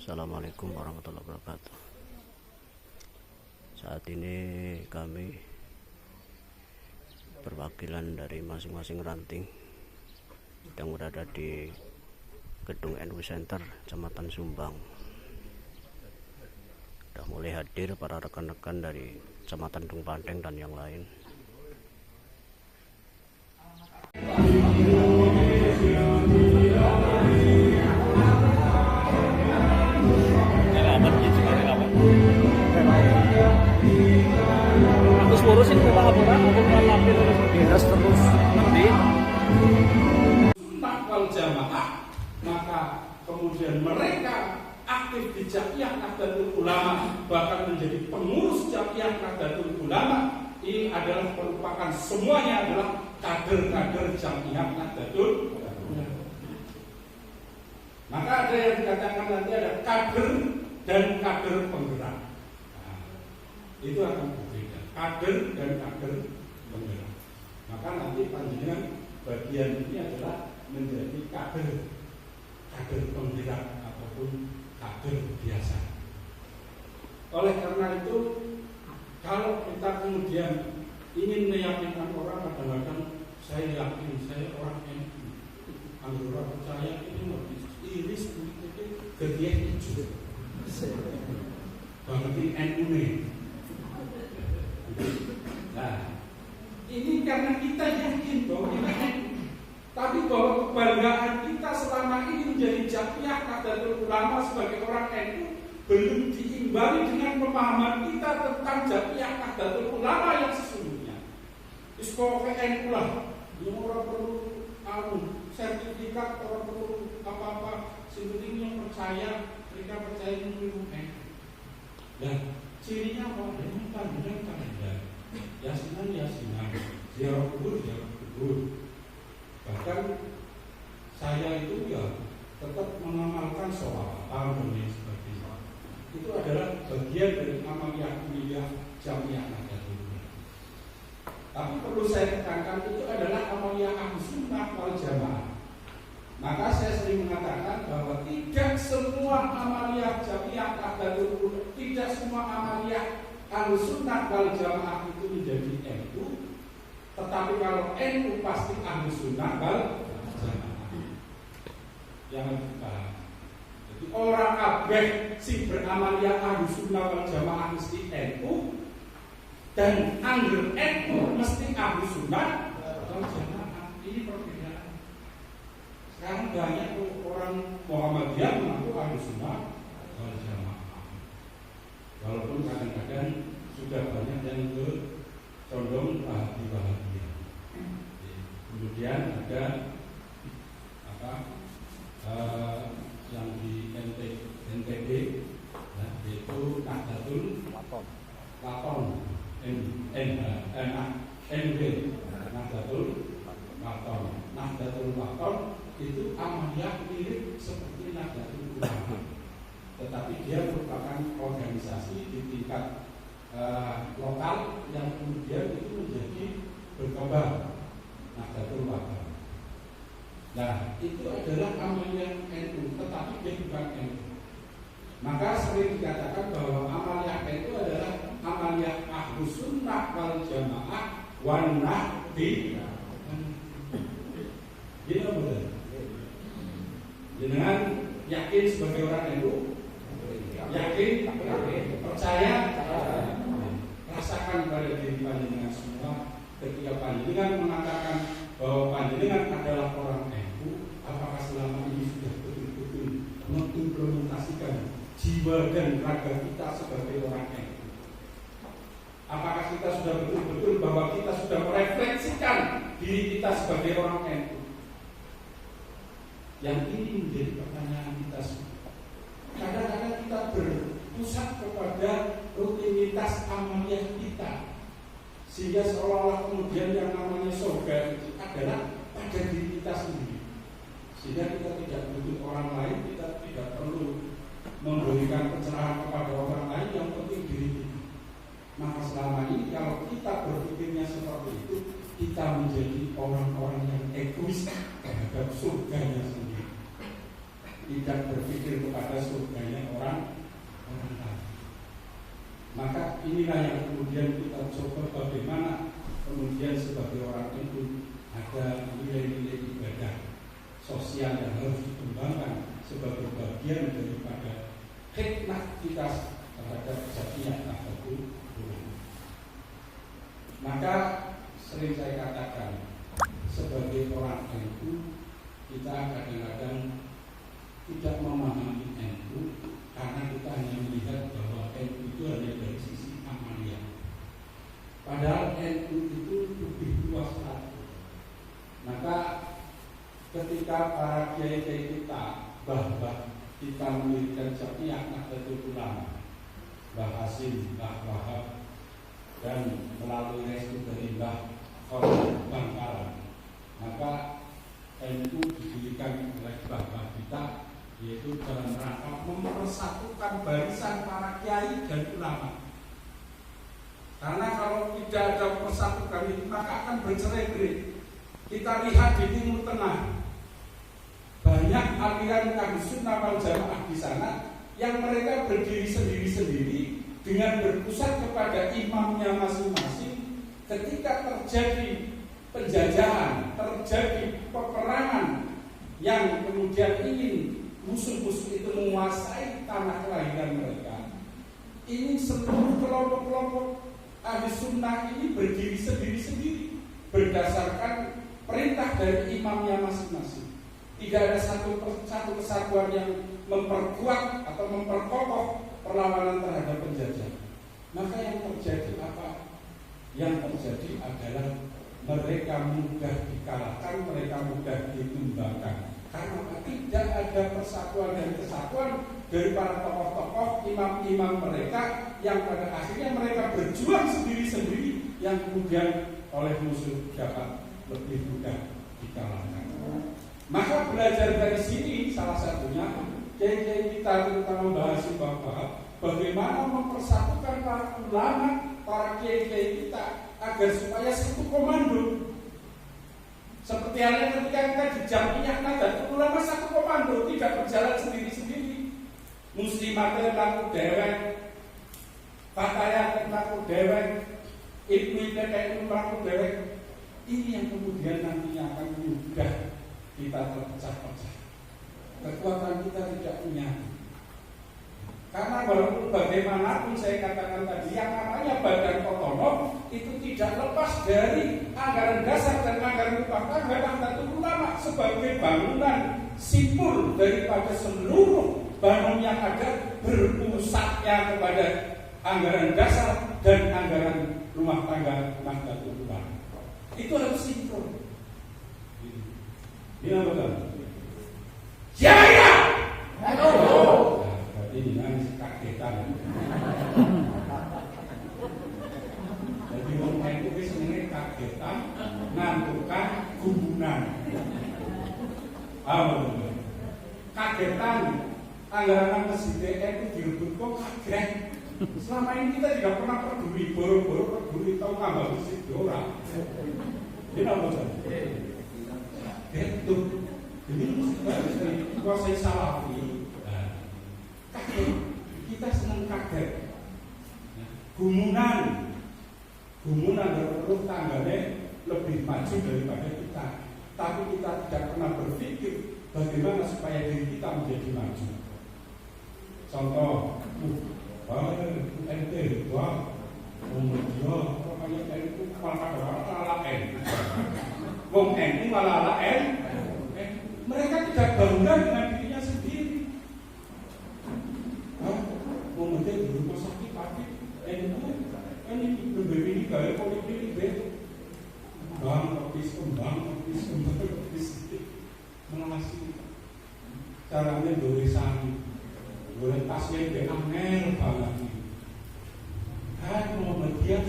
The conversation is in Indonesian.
Assalamualaikum warahmatullahi wabarakatuh. Saat ini kami perwakilan dari masing-masing ranting yang berada di gedung NU Center Kecamatan Sumbang. Sudah mulai hadir para rekan-rekan dari Kecamatan Dung Panteng dan yang lain. Terus lurusin ke laporan bukan lapir terus terus nanti wal jamaah, maka kemudian mereka aktif di Jam'iyah Nahdlatul Ulama, bahkan menjadi pengurus Jam'iyah Nahdlatul Ulama. Ini adalah merupakan semuanya adalah kader-kader Jam'iyah Nahdlatul Ulama. Maka ada yang dikatakan nanti ada kader dan kader penggerak. Nah, itu akan berbeda, kader dan kader penggerak. Maka nanti panjenengan bagian ini adalah menjadi kader penggerak ataupun kader biasa. Oleh karena itu, kalau kita kemudian ingin meyakinkan orang, kadang-kadang saya yakin saya orang yang anggota percaya ini lebih iris itu kegiatan hijau bagi NU. Nah, ini karena kita yakin bahwa kita NU, tapi bahwa kebanggaan kita selama ini menjadi Jam'iyah Nahdlatul Ulama sebagai orang NU belum diimbangi dengan pemahaman kita tentang Jam'iyah Nahdlatul Ulama yang sesungguhnya. Iskofe NU lah, yang orang perlu sertifikat, orang perlu apa-apa, sebetulnya percaya, mereka percaya ilmu NU. Dan cirinya apa? Dengan kalender, yasinan, ziarah kubur. Bahkan saya itu ya tetap mengamalkan sholat dan sebagainya. Itu adalah bagian dari amaliyah Jam'iyah Nahdlatul Ulama. Tapi perlu saya tekankan, itu adalah amaliyah Ahlussunnah wal Jamaah. Maka saya sering mengatakan bahwa tidak semua amaliyah Jam'iyah Nahdlatul Ulama, tidak semua amaliyah Ahlussunnah wal Jamaah itu menjadi NU. Tetapi kalau NU pasti Ahlussunnah wal Jamaah. Jangan dipahami. Jadi orang kabeh sing beramaliyah Ahlussunnah wal Jamaah mesti NU, dan angger NU mesti Ahlussunnah wal Jamaah. Ini perbedaan. Sekarang banyak orang Muhammadiyah mengaku Ahlussunnah wal Jamaah. Walaupun kadang-kadang sudah banyak yang condong Wahabi. Kemudian ada yang di NTB, yaitu Nahdlatul Wathon, NB, Nahdlatul Wathon. Nahdlatul Wathon itu amaliyah mirip seperti Nahdlatul Ulama, tetapi dia merupakan organisasi di tingkat lokal yang kemudian itu menjadi berkembang, Nahdlatul Wathon. Nah, itu adalah amaliyah NU, tetapi dia bukan NU. Maka sering dikatakan bahwa amaliyah NU adalah amaliyah Ahlussunnah wal Jamaah wan Nahdlatul. Gini betul. Jangan yakin sebagai orang NU, yakin, percaya. Rasakan pada diri panjenengan semua ketika panjenengan mengatakan bahwa panjenengan adalah orang NU, apakah selama ini sudah betul-betul mengimplementasikan jiwa dan raga kita sebagai orang NU? Apakah kita sudah betul-betul bahwa kita sudah merefleksikan diri kita sebagai orang NU? Yang ini menjadi pertanyaan kita semua. Kadang-kadang kita berpusat kepada rutinitas amaliyah kita, sehingga seolah-olah kemudian yang namanya surga itu adalah pada diri kita sendiri, sehingga kita tidak butuh orang lain, kita tidak perlu memberikan pencerahan kepada orang lain, yang penting diri kita. Maka selama ini kalau kita berpikirnya seperti itu, kita menjadi orang-orang yang egois terhadap surganya sendiri, tidak berpikir kepada surganya orang inilah yang kemudian kita coba bagaimana kemudian sebagai orang NU ada nilai-nilai ibadah sosial yang harus dikembangkan sebagai bagian daripada khidmat kita terhadap Jamiah Nahdlatul Ulama. Maka sering saya katakan sebagai orang NU kita kadang-kadang tidak memahami NU karena kita hanya melihat bahwa NU itu hanya dari sisi amaliyah. Padahal NU itu lebih luas lagi. Maka ketika para kiai-kiai kita bahwa kita mendirikan Jamiah Nahdlatul Ulama, Mbah Hasim, Mbah Wahab, dan melalui restu dari Mbah Khorul Bangkalan, maka NU didirikan oleh Mbah kita, yaitu dalam rangka mempersatukan barisan para kiai dan ulama. Karena kalau tidak ada persatukan itu maka akan bercerai-berai. Kita lihat di Timur Tengah banyak aliran Ahlus Sunnah wal Jamaah di sana yang mereka berdiri sendiri-sendiri dengan berpusat kepada imamnya masing-masing. Ketika terjadi penjajahan, terjadi peperangan yang kemudian ingin musuh-musuh itu menguasai tanah kelahiran mereka, ini seluruh kelompok-kelompok ahli sunnah ini berdiri sendiri-sendiri berdasarkan perintah dari imamnya masing-masing. Tidak ada satu kesatuan yang memperkuat atau memperkokoh perlawanan terhadap penjajah. Maka yang terjadi apa? Yang terjadi adalah mereka mudah dikalahkan, mereka mudah ditumbangkan. Karena tidak ada persatuan dan kesatuan dari para tokoh-tokoh, imam-imam mereka yang pada akhirnya mereka berjuang sendiri-sendiri yang kemudian oleh musuh dapat lebih mudah dikalahkan. Maka belajar dari sini salah satunya kiai-kiai kita terutama bahas bahwa bagaimana mempersatukan para ulama, para kiai-kiai kita agar supaya satu komando. Seperti halnya ketika kita di Jamiah Nahdlatul Ulama satu komando, tidak berjalan sendiri-sendiri. Muslimatnya laku dewek, Fatayat laku dewek, Ibnu-Ibnu laku dewek. Ini yang kemudian nantinya akan mudah kita terpecah-pecah. Kekuatan kita tidak punya. Karena walaupun bagaimanapun saya katakan tadi yang namanya badan otonom itu tidak lepas dari anggaran dasar dan anggaran rumah tangga Nahdlatul Ulama sebagai bangunan simpul daripada seluruh bangun yang ada berpusatnya kepada anggaran dasar dan anggaran rumah tangga Nahdlatul Ulama. Itu harus sinkron. Ini apa kan? Ya ya. Ini kan kagetan. Jadi orang itu sebenarnya kagetan, ngantukan, gumunan. Kagetan, anggaran presiden itu direbut kok kaget. Selama ini kita tidak pernah peduli, boro-boro peduli tahu nambah musik orang. Ini apa saja? Itu, ini musik harus dikuasai salafi. Kaget, kita senang kaget. Gumunan berpeluh tangganya lebih maju daripada kita. Tapi kita tidak pernah berpikir bagaimana supaya diri kita menjadi maju. Contoh, ente dua, dia namanya itu malah N. Wong N ini malah N. Mereka tidak bangga dengan dirinya sendiri. Kemudian di rumah sakit pagi, ini lebih ini gaya politik ini, kembang, mengasihi. Caranya doresan, boleh pasien dengan angel banget. Kan mau bagian